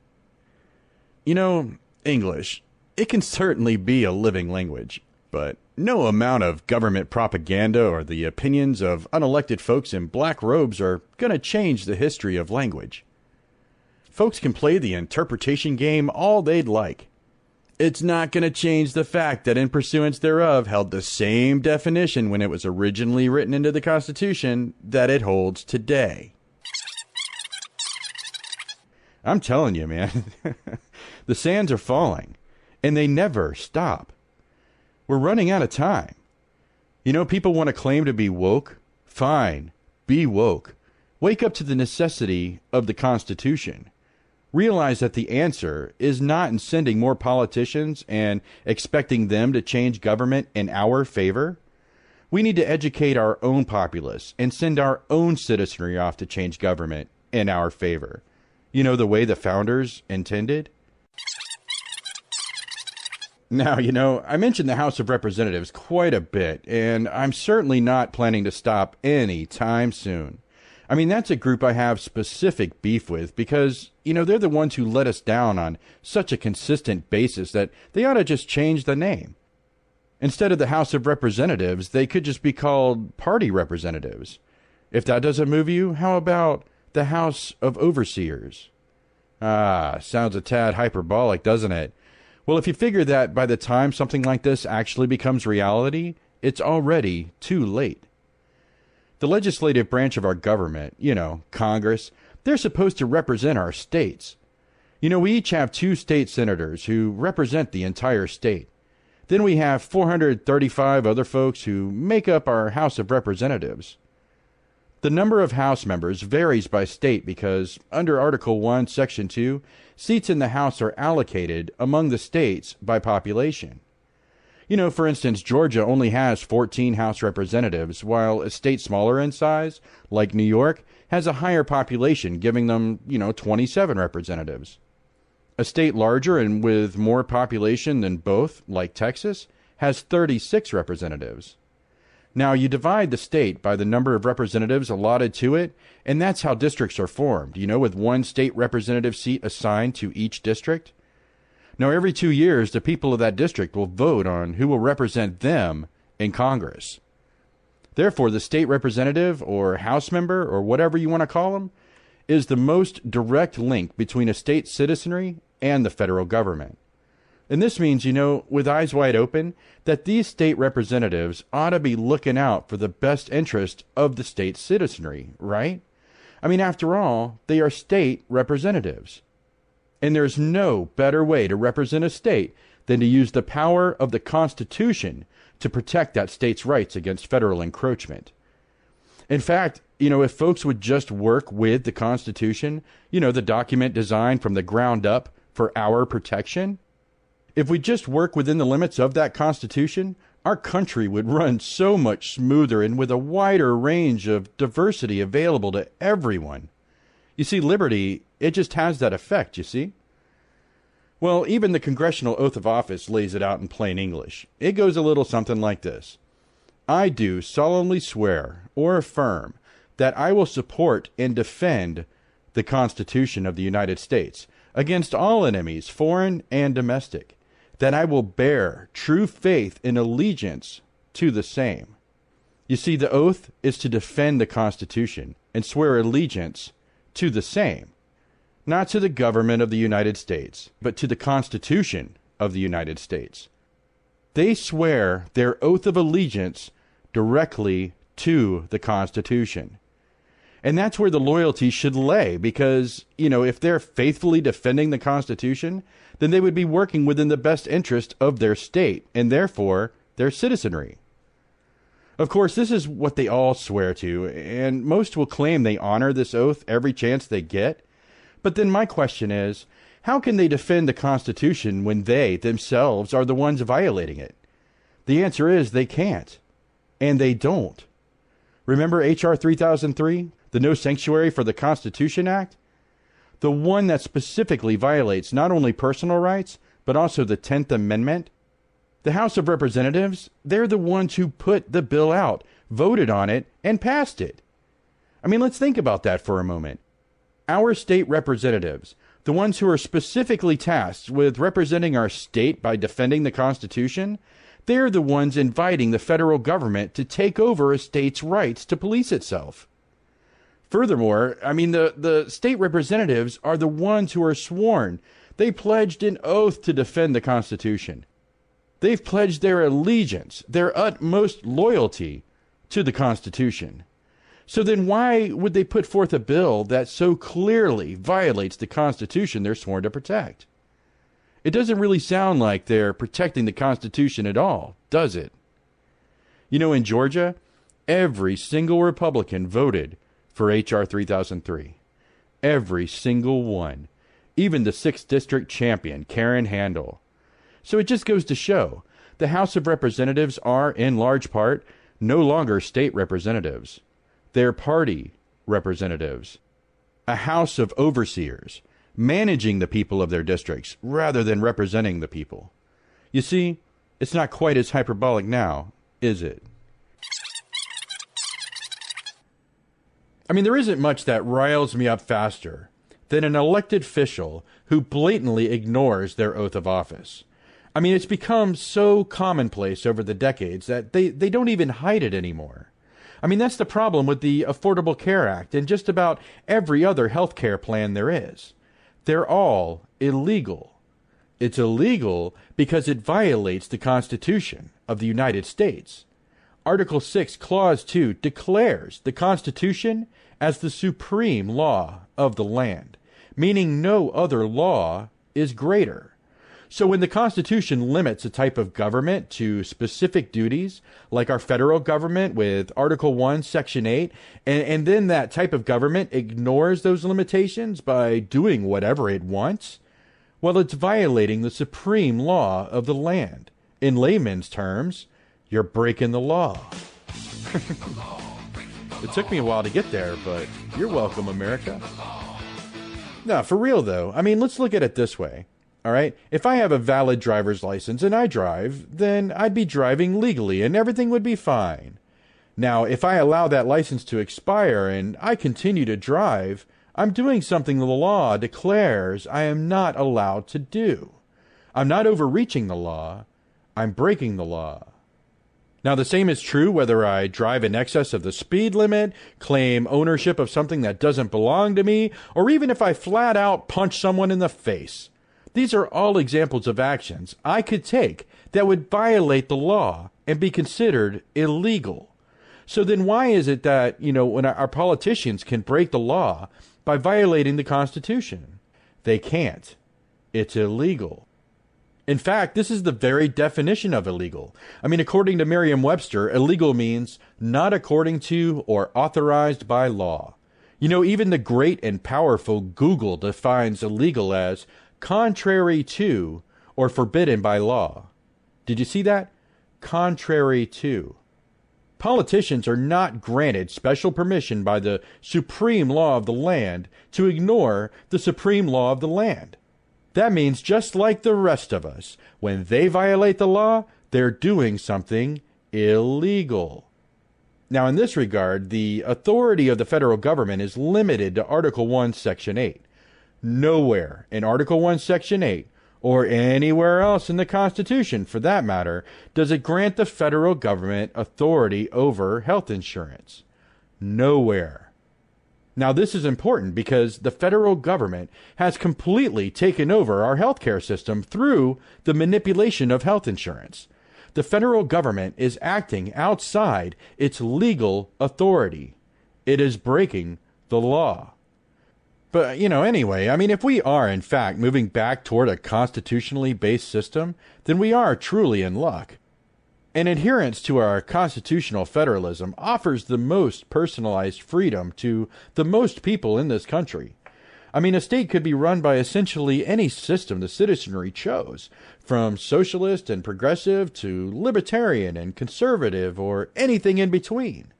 Speaker 9: You know, English, it can certainly be a living language, but no amount of government propaganda or the opinions of unelected folks in black robes are going to change the history of language. Folks can play the interpretation game all they'd like. It's not going to change the fact that in pursuance thereof held the same definition when it was originally written into the Constitution that it holds today. I'm telling you, man, the sands are falling, and they never stop. We're running out of time. You know, people want to claim to be woke. Fine, be woke. Wake up to the necessity of the Constitution. Realize that the answer is not in sending more politicians and expecting them to change government in our favor. We need to educate our own populace and send our own citizenry off to change government in our favor. You know, the way the founders intended. Now, you know, I mentioned the House of Representatives quite a bit, and I'm certainly not planning to stop any time soon. I mean, that's a group I have specific beef with because, you know, they're the ones who let us down on such a consistent basis that they ought to just change the name. Instead of the House of Representatives, they could just be called party representatives. If that doesn't move you, how about the House of Overseers? Ah, sounds a tad hyperbolic, doesn't it? Well, if you figure that by the time something like this actually becomes reality, it's already too late. The legislative branch of our government, you know, Congress, they're supposed to represent our states. You know, we each have 2 state senators who represent the entire state. Then we have 435 other folks who make up our House of Representatives. The number of House members varies by state because, under Article 1, Section 2, seats in the House are allocated among the states by population. You know, for instance, Georgia only has 14 House representatives, while a state smaller in size, like New York, has a higher population, giving them, 27 representatives. A state larger and with more population than both, like Texas, has 36 representatives. Now, you divide the state by the number of representatives allotted to it, and that's how districts are formed, with one state representative seat assigned to each district. Now, every 2 years, the people of that district will vote on who will represent them in Congress. Therefore, the state representative or House member or whatever you want to call them is the most direct link between a state's citizenry and the federal government. And this means, with eyes wide open, that these state representatives ought to be looking out for the best interest of the state's citizenry, right? I mean, after all, they are state representatives. And there's no better way to represent a state than to use the power of the Constitution to protect that state's rights against federal encroachment. In fact, if folks would just work with the Constitution, the document designed from the ground up for our protection, if we just work within the limits of that Constitution, our country would run so much smoother and with a wider range of diversity available to everyone. You see, liberty, it just has that effect, you see? Well, even the Congressional Oath of Office lays it out in plain English. It goes a little something like this. I do solemnly swear or affirm that I will support and defend the Constitution of the United States against all enemies, foreign and domestic, that I will bear true faith and allegiance to the same. You see, the oath is to defend the Constitution and swear allegiance to the same, not to the government of the United States, but to the Constitution of the United States. They swear their oath of allegiance directly to the Constitution. And that's where the loyalty should lay, because, if they're faithfully defending the Constitution, then they would be working within the best interest of their state, and therefore their citizenry. Of course, this is what they all swear to, and most will claim they honor this oath every chance they get. But then my question is, how can they defend the Constitution when they, themselves, are the ones violating it? The answer is they can't. And they don't. Remember H.R. 3003, the No Sanctuary for the Constitution Act? The one that specifically violates not only personal rights, but also the 10th Amendment? The House of Representatives, they're the ones who put the bill out, voted on it, and passed it. I mean, let's think about that for a moment. Our state representatives, the ones who are specifically tasked with representing our state by defending the Constitution, they're the ones inviting the federal government to take over a state's rights to police itself. Furthermore, I mean, the state representatives are the ones who are sworn They pledged an oath to defend the Constitution. They've pledged their allegiance, their utmost loyalty to the Constitution. So then why would they put forth a bill that so clearly violates the Constitution they're sworn to protect? It doesn't really sound like they're protecting the Constitution at all, does it? You know, in Georgia, every single Republican voted for H.R. 3003. Every single one. Even the 6th District champion, Karen Handel. So it just goes to show, the House of Representatives are, in large part, no longer state representatives. They're party representatives. A House of Overseers, managing the people of their districts rather than representing the people. You see, it's not quite as hyperbolic now, is it? I mean, there isn't much that riles me up faster than an elected official who blatantly ignores their oath of office. I mean, it's become so commonplace over the decades that they don't even hide it anymore. I mean, that's the problem with the Affordable Care Act and just about every other health care plan there is. They're all illegal. It's illegal because it violates the Constitution of the United States. Article 6, Clause 2 declares the Constitution as the supreme law of the land, meaning no other law is greater. So when the Constitution limits a type of government to specific duties, like our federal government with Article 1, Section 8, and then that type of government ignores those limitations by doing whatever it wants, well, it's violating the supreme law of the land. In layman's terms, you're breaking the law. It took me a while to get there, but you're welcome, America. No, for real though, I mean, let's look at it this way. All right, if I have a valid driver's license and I drive, then I'd be driving legally and everything would be fine. Now, if I allow that license to expire and I continue to drive, I'm doing something the law declares I am not allowed to do. I'm not overreaching the law, I'm breaking the law. Now, the same is true whether I drive in excess of the speed limit, claim ownership of something that doesn't belong to me, or even if I flat out punch someone in the face. These are all examples of actions I could take that would violate the law and be considered illegal. So then why is it that, when our politicians can break the law by violating the Constitution? They can't. It's illegal. In fact, this is the very definition of illegal. I mean, according to Merriam-Webster, illegal means not according to or authorized by law. Even the great and powerful Google defines illegal as contrary to or forbidden by law. Did you see that? Contrary to. Politicians are not granted special permission by the supreme law of the land to ignore the supreme law of the land. That means just like the rest of us, when they violate the law, they're doing something illegal. Now, in this regard, the authority of the federal government is limited to Article 1, Section 8. Nowhere in Article 1, Section 8, or anywhere else in the Constitution, for that matter, does it grant the federal government authority over health insurance. Nowhere. Now, this is important because the federal government has completely taken over our healthcare system through the manipulation of health insurance. The federal government is acting outside its legal authority. It is breaking the law. But, anyway, I mean, if we are, in fact, moving back toward a constitutionally based system, then we are truly in luck. An adherence to our constitutional federalism offers the most personalized freedom to the most people in this country. I mean, a state could be run by essentially any system the citizenry chose, from socialist and progressive to libertarian and conservative or anything in between.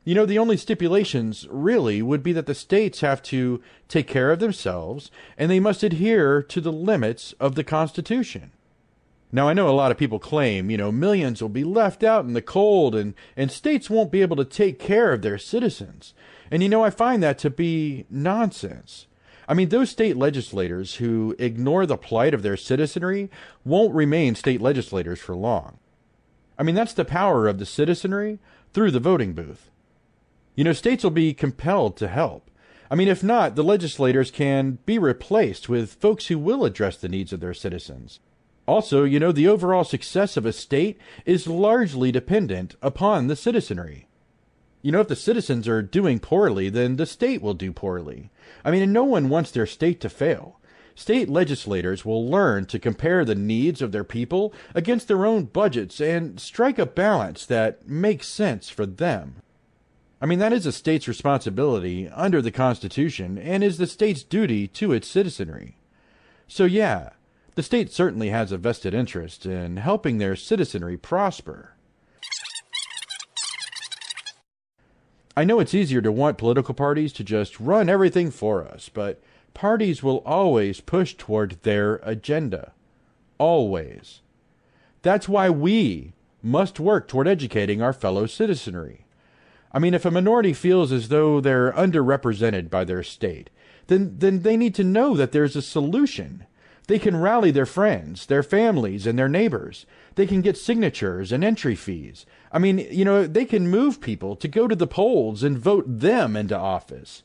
Speaker 9: The only stipulations really would be that the states have to take care of themselves and they must adhere to the limits of the Constitution. Now, I know a lot of people claim, millions will be left out in the cold and states won't be able to take care of their citizens. And, I find that to be nonsense. I mean, those state legislators who ignore the plight of their citizenry won't remain state legislators for long. I mean, that's the power of the citizenry through the voting booth. States will be compelled to help, I mean, if not, the legislators can be replaced with folks who will address the needs of their citizens. Also, the overall success of a state is largely dependent upon the citizenry. If the citizens are doing poorly, then the state will do poorly. I mean, and no one wants their state to fail. State legislators will learn to compare the needs of their people against their own budgets and strike a balance that makes sense for them. I mean, that is a state's responsibility under the Constitution and is the state's duty to its citizenry. So yeah, the state certainly has a vested interest in helping their citizenry prosper. I know it's easier to want political parties to just run everything for us, but parties will always push toward their agenda. Always. That's why we must work toward educating our fellow citizenry. I mean, if a minority feels as though they're underrepresented by their state, then they need to know that there's a solution. They can rally their friends, their families, and their neighbors. They can get signatures and entry fees. I mean, they can move people to go to the polls and vote them into office.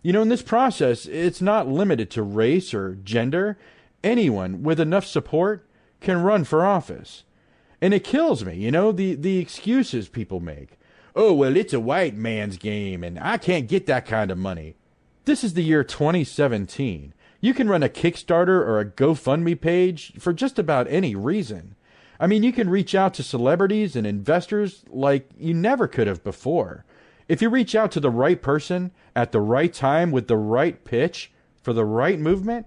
Speaker 9: In this process, it's not limited to race or gender. Anyone with enough support can run for office. And it kills me, the excuses people make. Oh, well, it's a white man's game, and I can't get that kind of money. This is the year 2017. You can run a Kickstarter or a GoFundMe page for just about any reason. I mean, you can reach out to celebrities and investors like you never could have before. If you reach out to the right person at the right time with the right pitch for the right movement,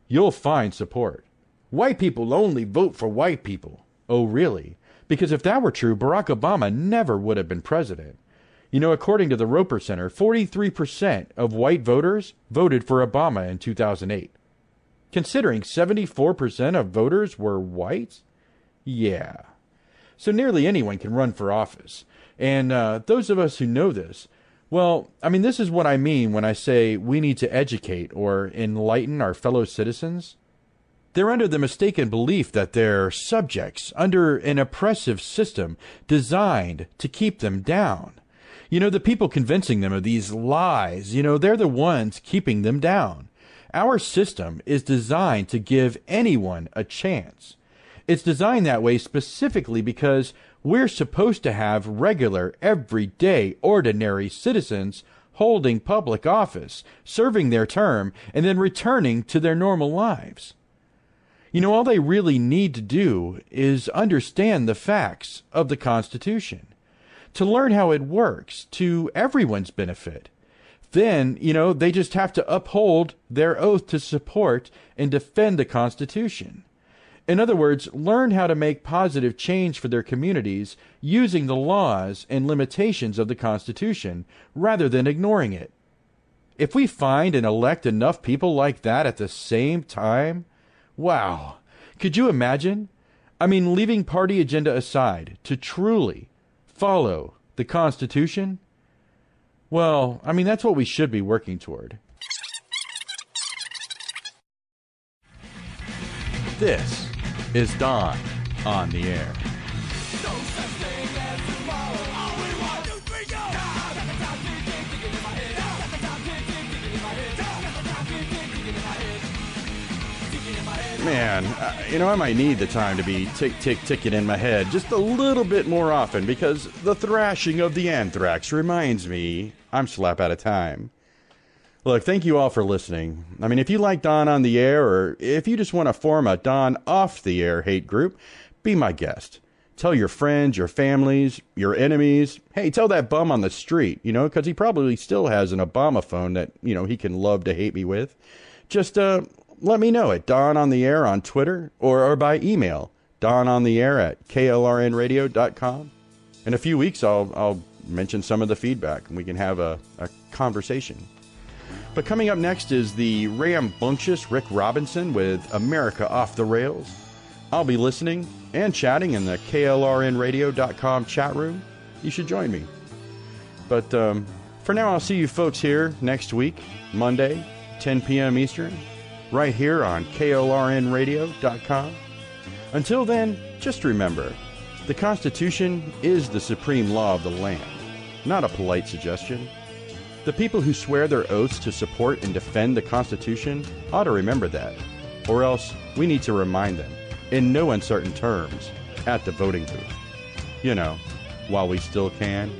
Speaker 9: you'll find support. White people only vote for white people. Oh, really? Because if that were true, Barack Obama never would have been president. According to the Roper Center, 43% of white voters voted for Obama in 2008. Considering 74% of voters were white? Yeah. So nearly anyone can run for office. And those of us who know this, well, I mean, this is what I mean when I say we need to educate or enlighten our fellow citizens. They're under the mistaken belief that they're subjects under an oppressive system designed to keep them down. The people convincing them of these lies, they're the ones keeping them down. Our system is designed to give anyone a chance. It's designed that way specifically because we're supposed to have regular, everyday, ordinary citizens holding public office, serving their term, and then returning to their normal lives. All they really need to do is understand the facts of the Constitution, to learn how it works to everyone's benefit. Then, they just have to uphold their oath to support and defend the Constitution. In other words, learn how to make positive change for their communities using the laws and limitations of the Constitution rather than ignoring it. If we find and elect enough people like that at the same time, wow, could you imagine? I mean, leaving party agenda aside to truly follow the Constitution? Well, I mean, that's what we should be working toward. This is Don on the Air. Man, I might need the time to be ticking in my head just a little bit more often because the thrashing of the anthrax reminds me I'm slap out of time. Look, thank you all for listening. I mean, if you like Don on the Air or if you just want to form a Don off the Air hate group, be my guest. Tell your friends, your families, your enemies. Hey, tell that bum on the street, because he probably still has an Obama phone that, he can love to hate me with. Just, let me know at Don on the Air on Twitter or by email, donontheair@klrnradio.com. In a few weeks, I'll mention some of the feedback and we can have a conversation. But coming up next is the rambunctious Rick Robinson with America Off the Rails. I'll be listening and chatting in the KLRNRadio.com chat room. You should join me. But for now, I'll see you folks here next week, Monday, 10 p.m. Eastern, right here on KLRNRadio.com. Until then, just remember, the Constitution is the supreme law of the land, not a polite suggestion. The people who swear their oaths to support and defend the Constitution ought to remember that, or else we need to remind them, in no uncertain terms, at the voting booth. You know, while we still can.